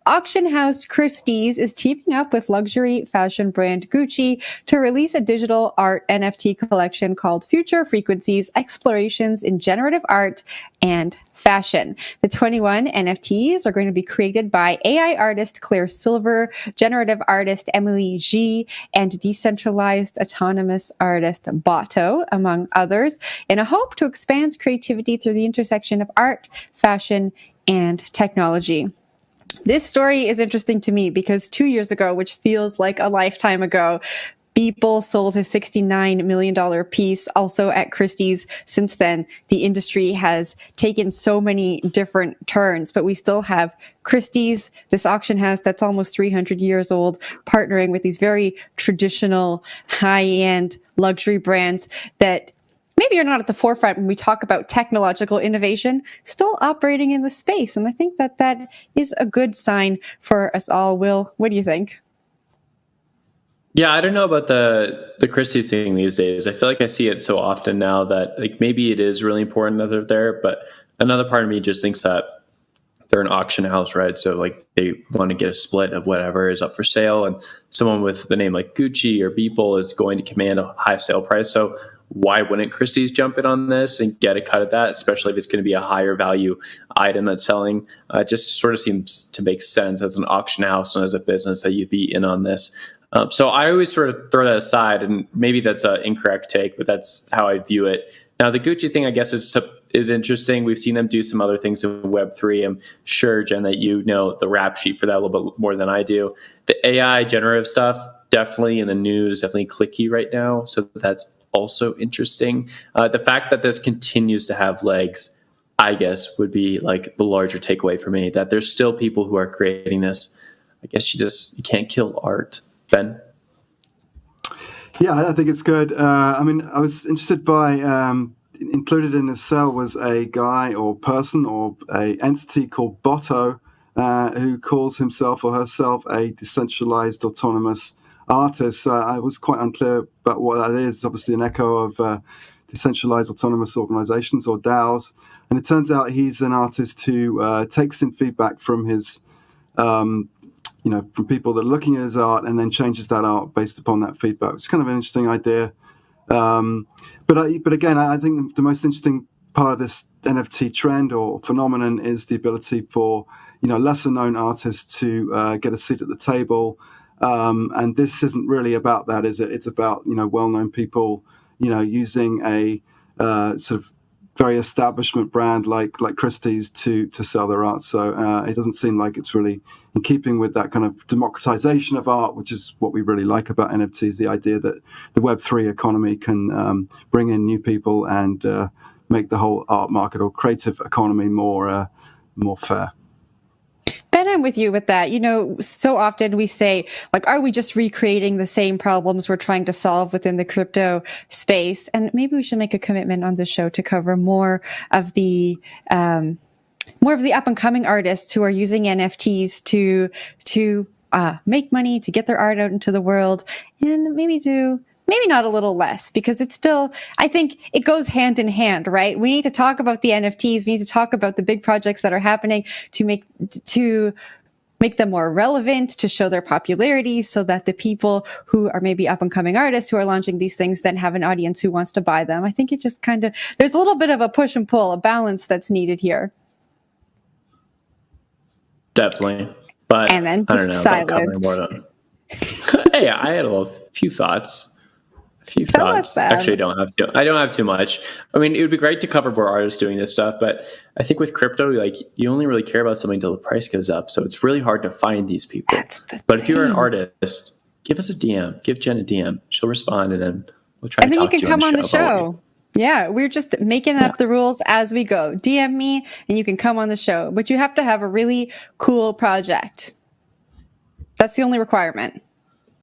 auction house Christie's is teaming up with luxury fashion brand Gucci to release a digital art NFT collection called Future Frequencies: Explorations in Generative Art and Fashion. The 21 NFTs are going to be created by AI artist Claire Silver, generative artist Emily G, and decentralized autonomous artist Bato, among others, in a hope to expand creativity through the intersection of art, fashion, and technology. This story is interesting to me because 2 years ago, which feels like a lifetime ago, Beeple sold his $69 million piece also at Christie's. Since then, the industry has taken so many different turns, but we still have Christie's, this auction house that's almost 300 years old, partnering with these very traditional, high-end luxury brands that maybe are not at the forefront when we talk about technological innovation, still operating in the space. And I think that that is a good sign for us all. Will, what do you think? Yeah, I don't know about the Christie thing these days. I feel like I see it so often now that like maybe it is really important that they're there, but another part of me just thinks that they're an auction house, right? So like they want to get a split of whatever is up for sale, and someone with the name like Gucci or Beeple is going to command a high sale price. So why wouldn't Christie's jump in on this and get a cut of that, especially if it's going to be a higher value item that's selling? It just sort of seems to make sense as an auction house and as a business that you'd be in on this. So I always sort of throw that aside, and maybe that's an incorrect take, but that's how I view it. Now, the Gucci thing, I guess, is interesting. We've seen them do some other things in Web3. I'm sure, Jen, that you know the rap sheet for that a little bit more than I do. The AI generative stuff, definitely in the news, definitely clicky right now. So that's also interesting. The fact that this continues to have legs, I guess, would be like the larger takeaway for me, that there's still people who are creating this. I guess you can't kill art. Ben? Yeah, I think it's good. I mean, I was interested by included in this cell was a guy or person or a entity called Bato, who calls himself or herself a decentralized autonomous artist. I was quite unclear about what that is. It's obviously an echo of decentralized autonomous organizations or DAOs. And it turns out he's an artist who takes in feedback from his from people that are looking at his art and then changes that art based upon that feedback. It's kind of an interesting idea. But again, I think the most interesting part of this NFT trend or phenomenon is the ability for, lesser known artists to get a seat at the table. And this isn't really about that, is it? It's about, well-known people, using a sort of very establishment brand like Christie's to sell their art. So it doesn't seem like it's really in keeping with that kind of democratization of art, which is what we really like about NFTs, the idea that the Web3 economy can bring in new people and make the whole art market or creative economy more fair. Ben, I'm with you with that. So often we say, like, are we just recreating the same problems we're trying to solve within the crypto space? And maybe we should make a commitment on this show to cover more of the up and coming artists who are using NFTs to make money, to get their art out into the world, and maybe not a little less, because it's still, I think it goes hand in hand, right? We need to talk about the NFTs. We need to talk about the big projects that are happening to make them more relevant, to show their popularity so that the people who are maybe up and coming artists who are launching these things then have an audience who wants to buy them. I think it just there's a little bit of a push and pull, a balance that's needed here. Definitely. But and then just silence. Hey, I had a few thoughts. Tell us that. Actually, I don't have too much. I mean, it would be great to cover more artists doing this stuff, but I think with crypto, like, you only really care about something until the price goes up. So it's really hard to find these people. But if you're an artist, give us a DM. Give Jen a DM. She'll respond, and then we'll try to talk to you on the show. And then you can come on the show. Yeah, we're just making up the rules as we go. DM me, and you can come on the show. But you have to have a really cool project. That's the only requirement.